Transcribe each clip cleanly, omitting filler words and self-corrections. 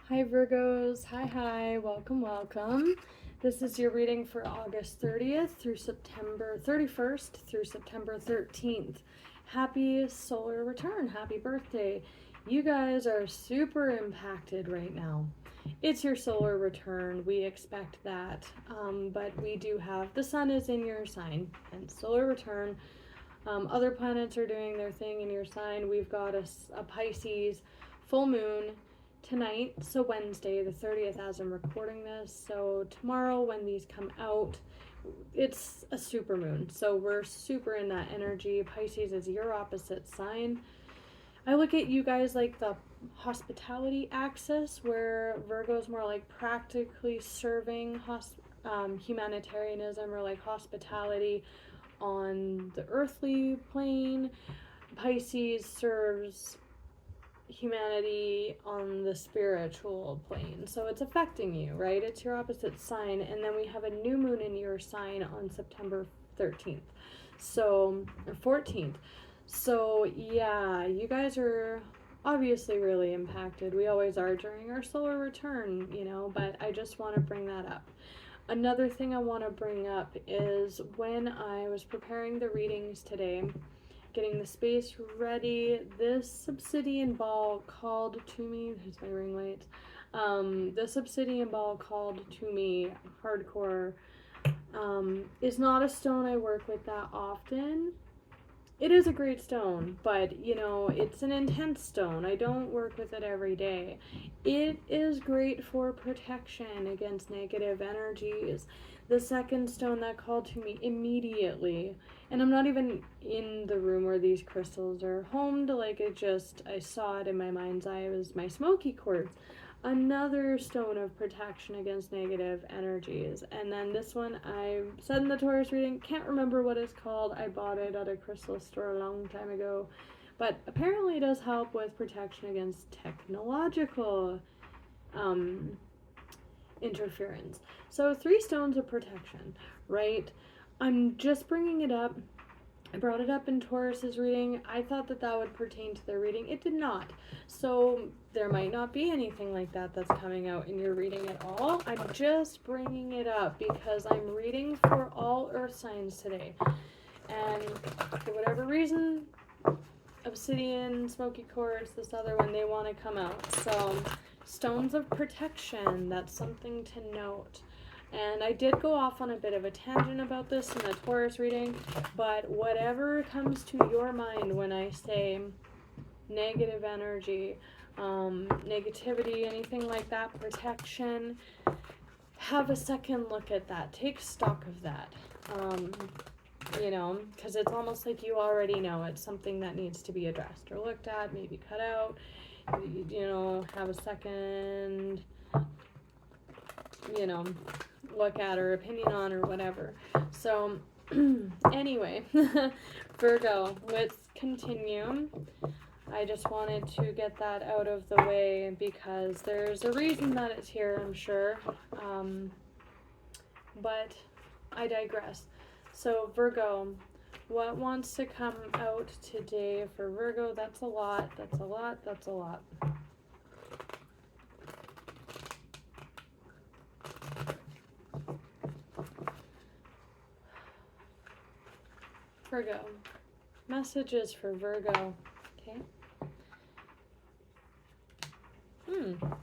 Hi Virgos, hi, welcome. This is your reading for August 30th through September 31st through September 13th. Happy solar return, happy birthday. You guys are super impacted right now. It's your solar return, we expect that, but we do have, the sun is in your sign, and solar return. Other planets are doing their thing in your sign. We've got a Pisces full moon tonight, so Wednesday the 30th as I'm recording this. So tomorrow when these come out, it's a super moon. So we're super in that energy. Pisces is your opposite sign. I look at you guys like the hospitality axis, where Virgo's more like practically serving humanitarianism or like hospitality on the earthly plane. Pisces serves humanity on the spiritual plane. So it's affecting you, right? It's your opposite sign. And then we have a new moon in your sign on September 13th. So, or 14th. So, yeah, you guys are obviously really impacted. We always are during our solar return, but I just want to bring that up. Another thing I want to bring up is when I was preparing the readings today, getting the space ready, this obsidian ball called to me. There's my ring lights. This obsidian ball called to me hardcore. Is not a stone I work with that often. It is a great stone, but it's an intense stone. I don't work with it every day. It is great for protection against negative energies. The second stone that called to me immediately, and I'm not even in the room where these crystals are homed, I saw it in my mind's eye. It was my smoky quartz. Another stone of protection against negative energies. And then this one, I said in the Taurus reading, can't remember what it's called. I bought it at a crystal store a long time ago. But apparently it does help with protection against technological interference. So 3 stones of protection, right? I'm just bringing it up. I brought it up in Taurus's reading. I thought that would pertain to their reading. It did not. So there might not be anything like that that's coming out in your reading at all. I'm just bringing it up because I'm reading for all earth signs today. And for whatever reason, obsidian, smoky quartz, this other one, they want to come out. So stones of protection, that's something to note. And I did go off on a bit of a tangent about this in the Taurus reading, but whatever comes to your mind when I say negative energy, negativity, anything like that, protection, have a second look at that. Take stock of that. Because it's almost like you already know it's something that needs to be addressed or looked at, maybe cut out, have a second, look at or opinion on or whatever. So anyway, Virgo, let's continue. I just wanted to get that out of the way because there's a reason that it's here, I'm sure. But I digress. So Virgo, what wants to come out today for Virgo? That's a lot. Virgo. Messages for Virgo. Okay.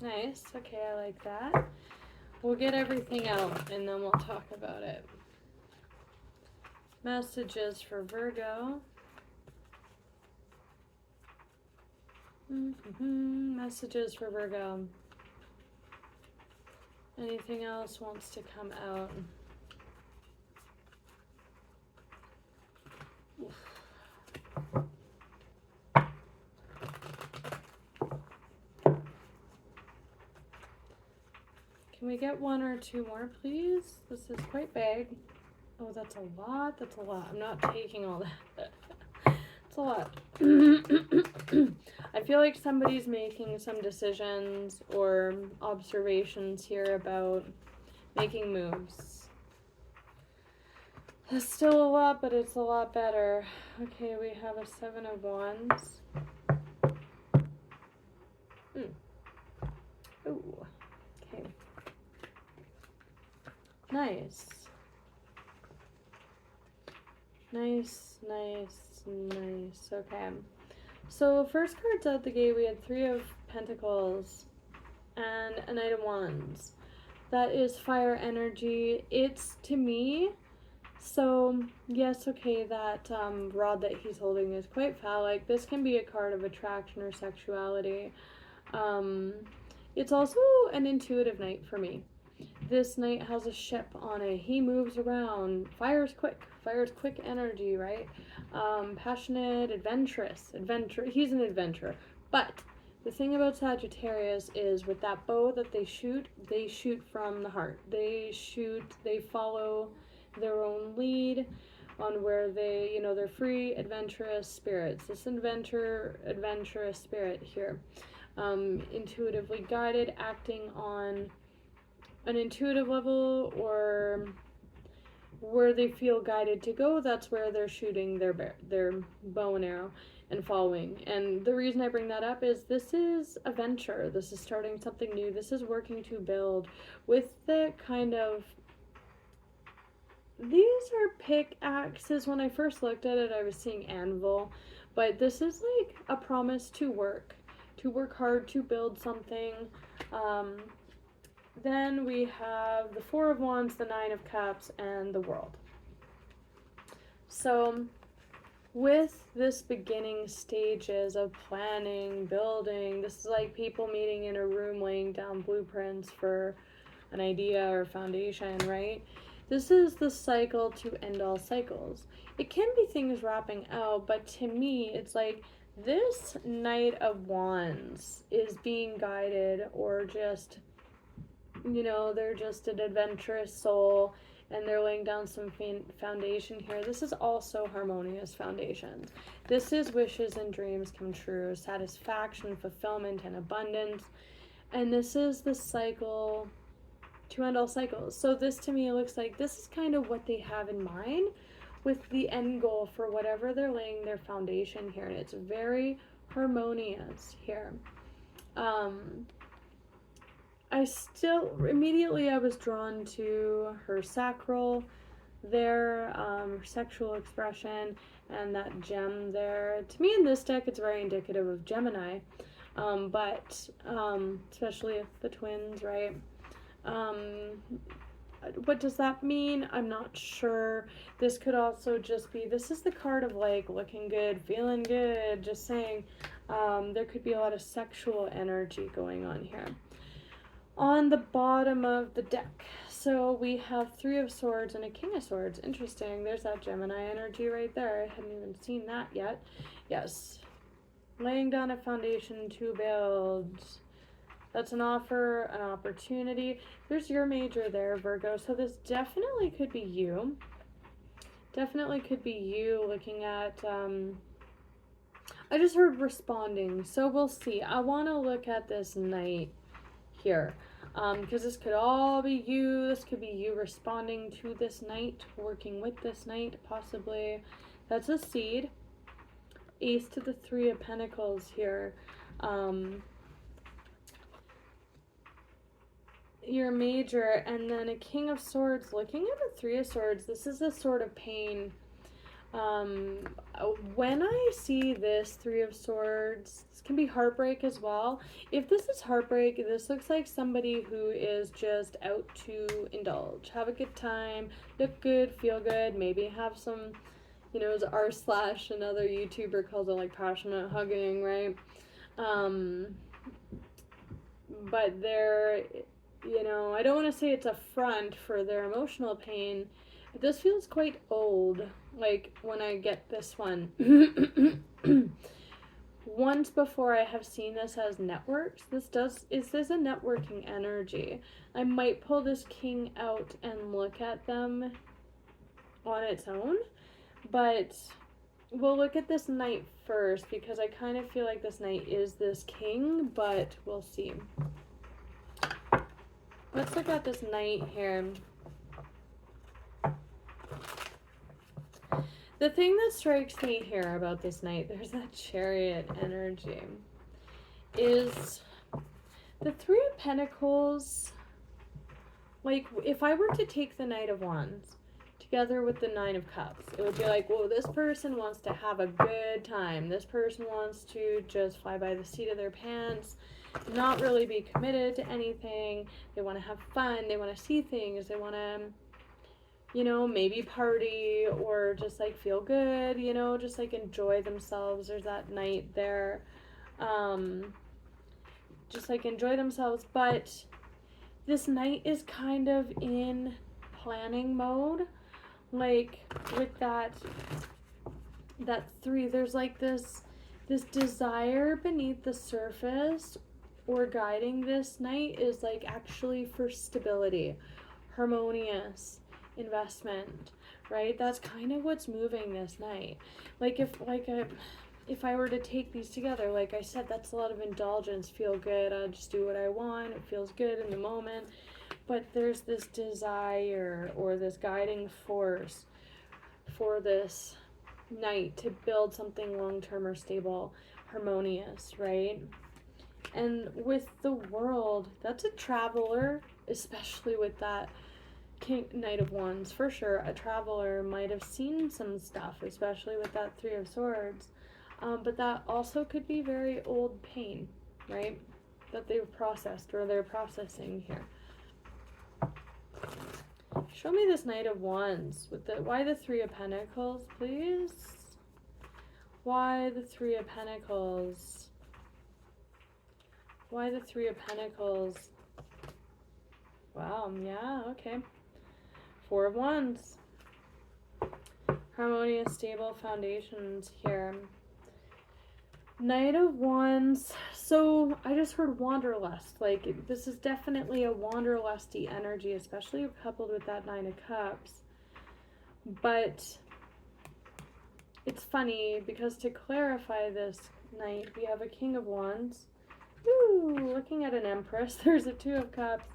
Nice. Okay, I like that. We'll get everything out and then we'll talk about it. Messages for Virgo. Messages for Virgo. Anything else wants to come out? Can we get 1 or 2 more, please? This is quite big. Oh, that's a lot. I'm not taking all that. It's a lot. I feel like somebody's making some decisions or observations here about making moves. It's still a lot, but it's a lot better. Okay, we have a 7 of Wands. Ooh. Nice. Nice, nice, nice. Okay. So first cards out the gate, we had 3 of Pentacles and a Knight of Wands. That is fire energy. It's, to me, so yes, okay, that rod that he's holding is quite phallic. This can be a card of attraction or sexuality. It's also an intuitive knight for me. This knight has a ship on it. He moves around. Fire's quick energy, right? Passionate, adventurous. He's an adventurer. But the thing about Sagittarius is with that bow that they shoot from the heart. They follow their own lead on where they, they're free, adventurous spirits. This adventurous spirit here. Intuitively guided, acting on an intuitive level or where they feel guided to go, that's where they're shooting their bow and arrow and following. And the reason I bring that up is this is a venture. This is starting something new. This is working to build with the kind of, these are pickaxes. When I first looked at it, I was seeing anvil, but this is like a promise to work hard to build something. Then we have the 4 of Wands, the 9 of Cups, and the World. So with this beginning stages of planning, building, this is like people meeting in a room laying down blueprints for an idea or foundation, right? This is the cycle to end all cycles. It can be things wrapping out, but to me, it's like this Knight of Wands is being guided, or just, they're just an adventurous soul and they're laying down some foundation here. This is also harmonious foundations. This is wishes and dreams come true, satisfaction, fulfillment, and abundance. And this is the cycle to end all cycles. So this to me looks like this is kind of what they have in mind with the end goal for whatever they're laying their foundation here. And it's very harmonious here. Immediately I was drawn to her sacral there, her sexual expression, and that gem there. To me in this deck, it's very indicative of Gemini, but especially the twins, right? What does that mean? I'm not sure. This could also just be, this is the card of like looking good, feeling good, just saying there could be a lot of sexual energy going on here. On the bottom of the deck, so we have 3 of Swords and a King of Swords. Interesting. There's that Gemini energy right there. I hadn't even seen that yet. Yes. Laying down a foundation to build. That's an offer, an opportunity. There's your major there, Virgo. So this definitely could be you. Definitely could be you looking at, I just heard responding. So we'll see. I want to look at this Knight here. Because this could all be you. This could be you responding to this Knight, working with this Knight, possibly. That's a seed. Ace to the 3 of Pentacles here. Your major, and then a King of Swords. Looking at the 3 of Swords, this is a sort of pain. When I see this 3 of Swords, this can be heartbreak as well. If this is heartbreak, this looks like somebody who is just out to indulge, have a good time, look good, feel good, maybe have some, as r/ another YouTuber calls it like passionate hugging, right? But they're, I don't want to say it's a front for their emotional pain, but this feels quite old, like when I get this one. Once before I have seen this as networks. Is this a networking energy? I might pull this King out and look at them on its own, but we'll look at this Knight first because I kind of feel like this Knight is this King, but we'll see. Let's look at this Knight here. The thing that strikes me here about this Knight, there's that Chariot energy, is the 3 of Pentacles like, if I were to take the Knight of Wands together with the Nine of Cups, it would be like, whoa, this person wants to have a good time. This person wants to just fly by the seat of their pants, not really be committed to anything. They want to have fun. They want to see things. They want to, you know, maybe party or just like feel good, you know, just like enjoy themselves. There's that Knight there. Just like enjoy themselves. But this Knight is kind of in planning mode. Like with that three, there's like this desire beneath the surface, or guiding this Knight is like actually for stability, harmonious investment, right? That's kind of what's moving this Knight. Like if I were to take these together, like I said, that's a lot of indulgence, feel good, I'll just do what I want, it feels good in the moment. But there's this desire or this guiding force for this Knight to build something long-term or stable, harmonious, right? And with the World, that's a traveler, especially with that Knight of Wands, for sure. A traveler might have seen some stuff, especially with that Three of Swords. But that also could be very old pain, right? That they've processed or they're processing here. Show me this Knight of Wands with why the Three of Pentacles, please? Why the Three of Pentacles? Why the Three of Pentacles? Wow, yeah, okay. Four of Wands. Harmonious, stable foundations here. Knight of Wands. So I just heard wanderlust. Like, this is definitely a wanderlusty energy, especially coupled with that Nine of Cups. But it's funny because to clarify this Knight, we have a King of Wands. Ooh, looking at an Empress. There's a Two of Cups.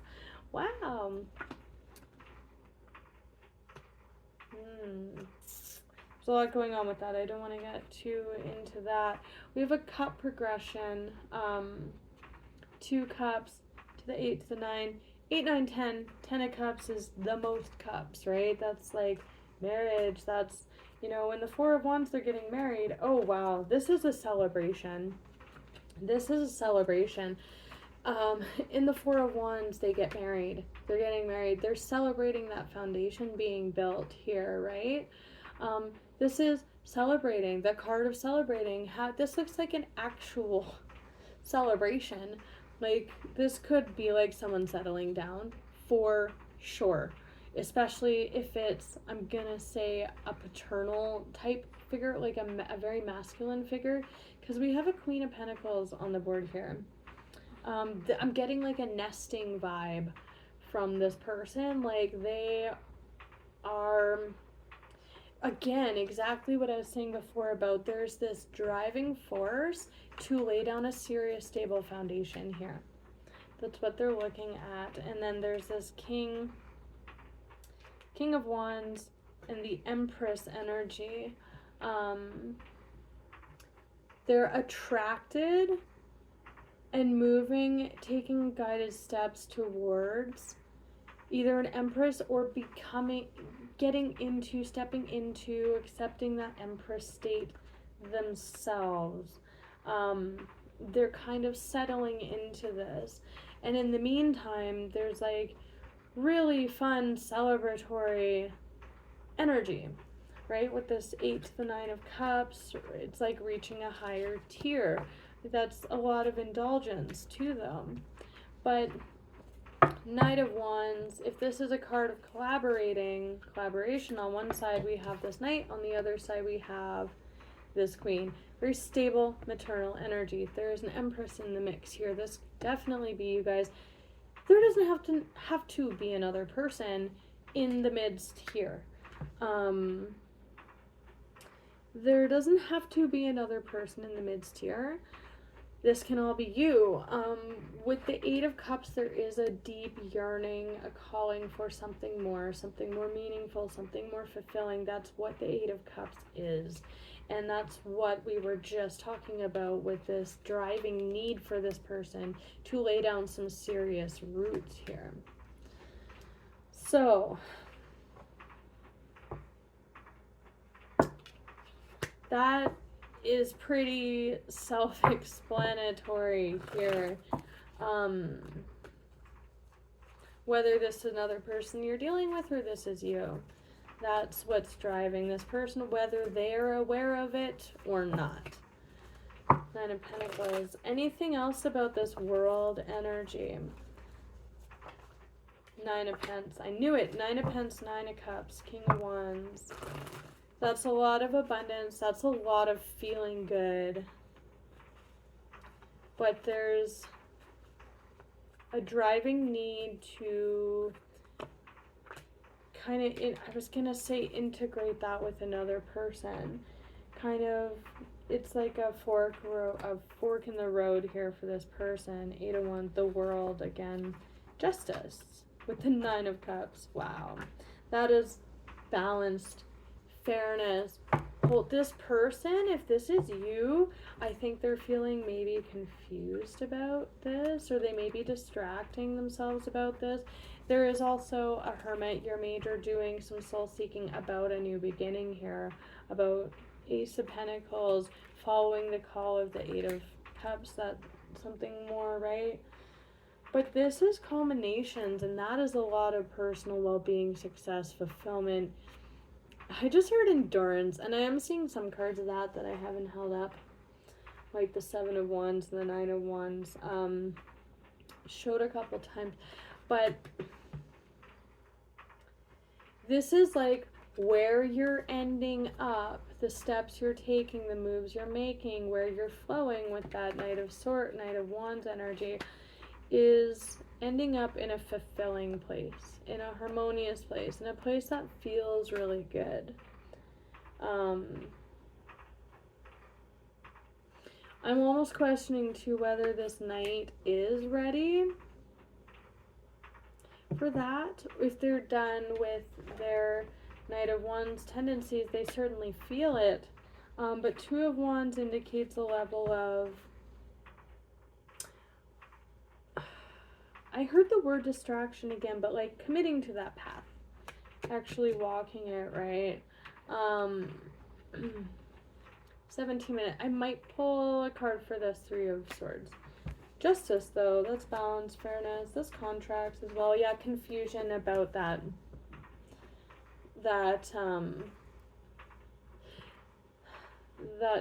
Wow. There's a lot going on with that. I don't want to get too into that. We have a cup progression. 2 cups to the 8 to the 9. 8, 9, 10. 10 of cups is the most cups, right? That's like marriage. That's, you know, when the 4 of Wands, they're getting married. Oh, wow. This is a celebration. This is a celebration. In the 4 of Wands, they get married. They're getting married. They're celebrating that foundation being built here, right? This is celebrating, the card of celebrating. This looks like an actual celebration. Like, this could be like someone settling down for sure. Especially if it's, I'm gonna say, a paternal type figure, like a very masculine figure. Because we have a Queen of Pentacles on the board here. I'm getting like a nesting vibe from this person. Like, they are, again, exactly what I was saying before about there's this driving force to lay down a serious, stable foundation here. That's what they're looking at. And then there's this King of Wands and the Empress energy. They're attracted and moving, taking guided steps towards either an Empress or stepping into, accepting that Empress state themselves. They're kind of settling into this. And in the meantime, there's like really fun, celebratory energy, right? With this 8 to the 9 of Cups, it's like reaching a higher tier. That's a lot of indulgence to them. But Knight of Wands, if this is a card of collaboration, on one side we have this Knight, on the other side we have this Queen. Very stable maternal energy. There is an Empress in the mix here. This definitely be you guys. There doesn't have to be another person in the midst here. There doesn't have to be another person in the midst here. This can all be you. With the 8 of Cups, there is a deep yearning, a calling for something more meaningful, something more fulfilling. That's what the 8 of Cups is. And that's what we were just talking about with this driving need for this person to lay down some serious roots here. So, that is pretty self-explanatory here. Whether this is another person you're dealing with or this is you. That's what's driving this person, whether they're aware of it or not. Nine of Pentacles. Anything else about this world energy? Nine of Pence. I knew it. Nine of Pence, Nine of Cups, King of Wands. That's a lot of abundance. That's a lot of feeling good. But there's a driving need to kind of, I was going to say integrate that with another person. Kind of, it's like a fork in the road here for this person. Eight of Wands, the world again. Justice with the Nine of Cups. Wow. That is balanced. Fairness. Well, this person, if this is you, I think they're feeling maybe confused about this, or they may be distracting themselves about this. There is also a Hermit, your major, doing some soul seeking about a new beginning here, about Ace of Pentacles, following the call of the Eight of Cups. That's something more, right? But this is culminations, and that is a lot of personal well-being, success, fulfillment. I just heard endurance, and I am seeing some cards of that I haven't held up, like the Seven of Wands and the Nine of Wands. Showed a couple times, but this is like where you're ending up, the steps you're taking, the moves you're making, where you're flowing with that Knight of Wands energy is ending up in a fulfilling place, in a harmonious place, in a place that feels really good. I'm almost questioning too whether this knight is ready for that. If they're done with their Knight of Wands tendencies, they certainly feel it. But Two of Wands indicates a level of, I heard the word distraction again, but like committing to that path, actually walking it, right? 17 minutes. I might pull a card for this Three of Swords. Justice, though, that's balance, fairness, that's contracts as well. Yeah, confusion about that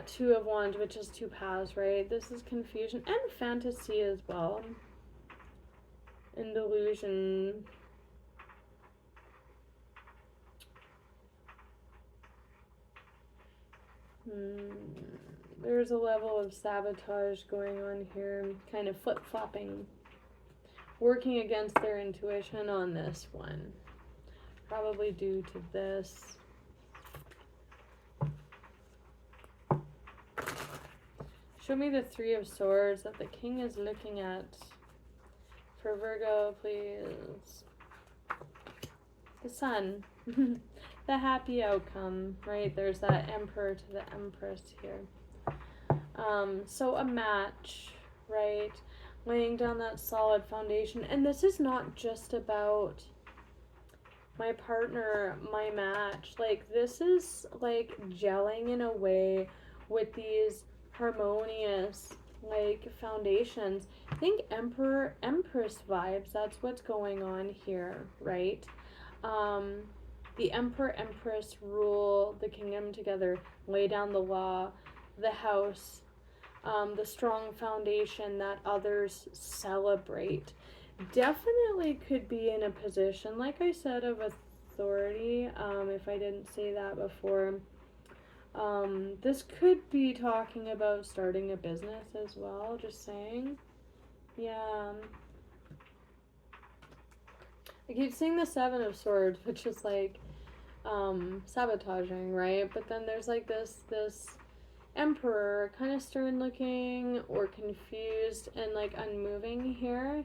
Two of Wands, which is two paths, right? This is confusion and fantasy as well. And delusion. There's a level of sabotage going on here, kind of flip-flopping, working against their intuition on this one, probably due to this. Show me the Three of Swords that the King is looking at for Virgo, please. The Sun. The happy outcome, right? There's that Emperor to the Empress here. So a match, right? Laying down that solid foundation. And this is not just about my partner, my match. Like, this is like gelling in a way with these harmonious, like, foundations. Think Emperor, Empress vibes. That's what's going on here, right? The Emperor, Empress rule the kingdom together, lay down the law, the house, the strong foundation that others celebrate. Definitely could be in a position, like I said, of authority, if I didn't say that before. This could be talking about starting a business as well, just saying. Yeah. I keep seeing the Seven of Swords, which is like sabotaging, right? But then there's like this Emperor, kind of stern looking or confused and like unmoving here.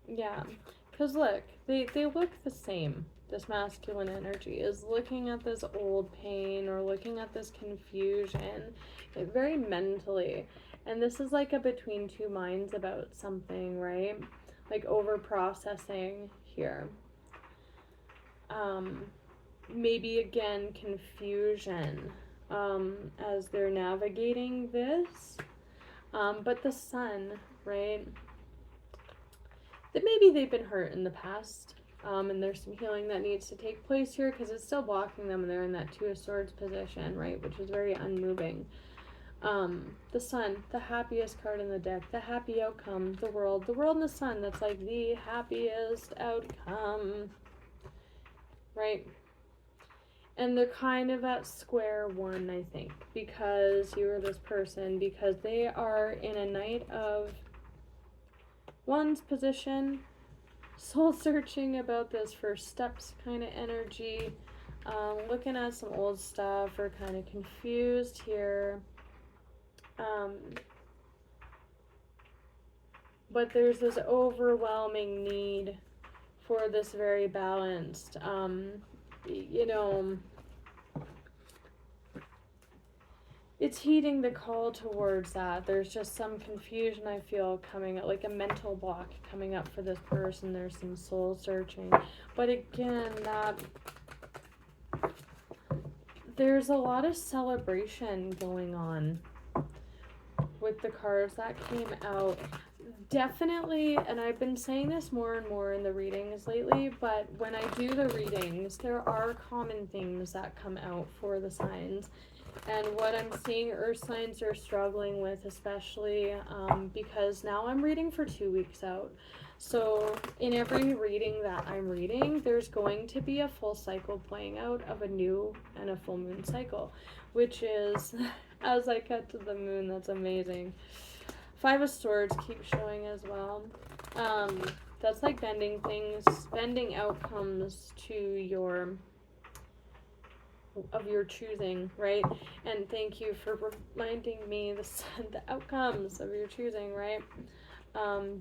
Yeah, because look, they look the same. this masculine energy, is looking at this old pain or looking at this confusion, very mentally. And this is like a between two minds about something, right? Like over processing here. Maybe again, confusion as they're navigating this. But the sun, right? That maybe they've been hurt in the past. And there's some healing that needs to take place here because it's still blocking them and they're in that Two of Swords position, right? Which is very unmoving. The sun, the happiest card in the deck, the happy outcome, the world and the sun, that's like the happiest outcome, right? And they're kind of at square one, I think, because you are this person, because they are in a Knight of Wands position, soul searching about this first steps kind of energy, looking at some old stuff, or kind of confused here. But there's this overwhelming need for this very balanced, you know, it's heeding the call towards that. There's just some confusion I feel coming up, like a mental block coming up for this person. There's some soul searching. But again, that there's a lot of celebration going on with the cards that came out. Definitely, and I've been saying this more and more in the readings lately, but when I do the readings, there are common themes that come out for the signs. And what I'm seeing earth signs are struggling with, especially because now I'm reading for 2 weeks out. So in every reading that I'm reading, there's going to be a full cycle playing out of a new and a full moon cycle, which is, as I cut to the moon, that's amazing. Five of Swords keep showing as well. That's like bending things, bending outcomes to your choosing, right? And thank you for reminding me the outcomes of your choosing, right?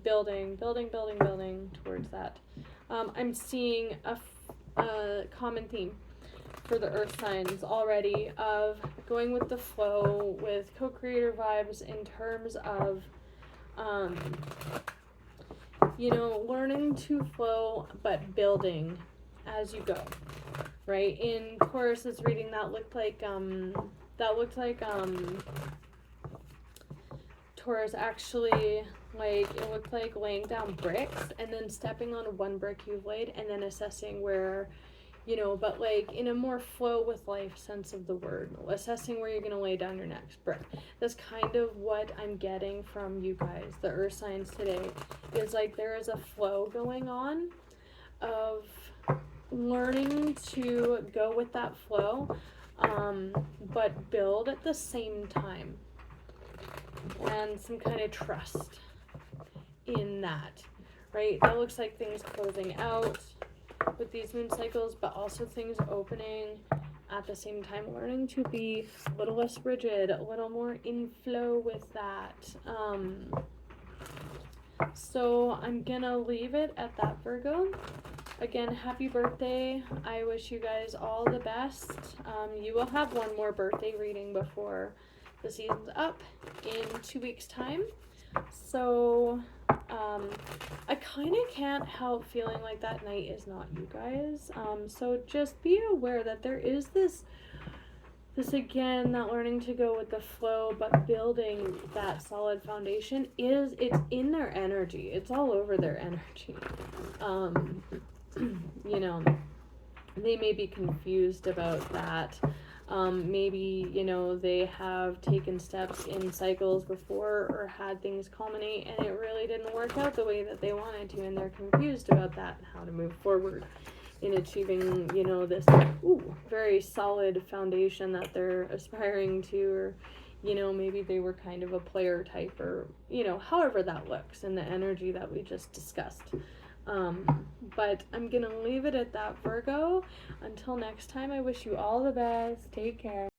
Building towards that. I'm seeing a common theme for the earth signs already of going with the flow, with co-creator vibes in terms of you know, learning to flow but building as you go, right? In Taurus's reading, that looked like Taurus actually, like, it looked like laying down bricks and then stepping on one brick you've laid and then assessing where, you know, but like in a more flow with life sense of the word, assessing where you're going to lay down your next brick. That's kind of what I'm getting from you guys, the earth signs today, is like there is a flow going on of learning to go with that flow, but build at the same time, and some kind of trust in that, right? That looks like things closing out with these moon cycles, but also things opening at the same time, learning to be a little less rigid, a little more in flow with that. So I'm gonna leave it at that, Virgo. Again, happy birthday. I wish you guys all the best. You will have one more birthday reading before the season's up in 2 weeks' time. So I kind of can't help feeling like that night is not you guys. So just be aware that there is this again, that learning to go with the flow, but building that solid foundation it's in their energy. It's all over their energy. You know, they may be confused about that. Maybe, you know, they have taken steps in cycles before or had things culminate and it really didn't work out the way that they wanted to, and they're confused about that and how to move forward in achieving, you know, this very solid foundation that they're aspiring to, or, you know, maybe they were kind of a player type, or, you know, however that looks in the energy that we just discussed. But I'm gonna leave it at that, Virgo. Until next time, I wish you all the best. Take care.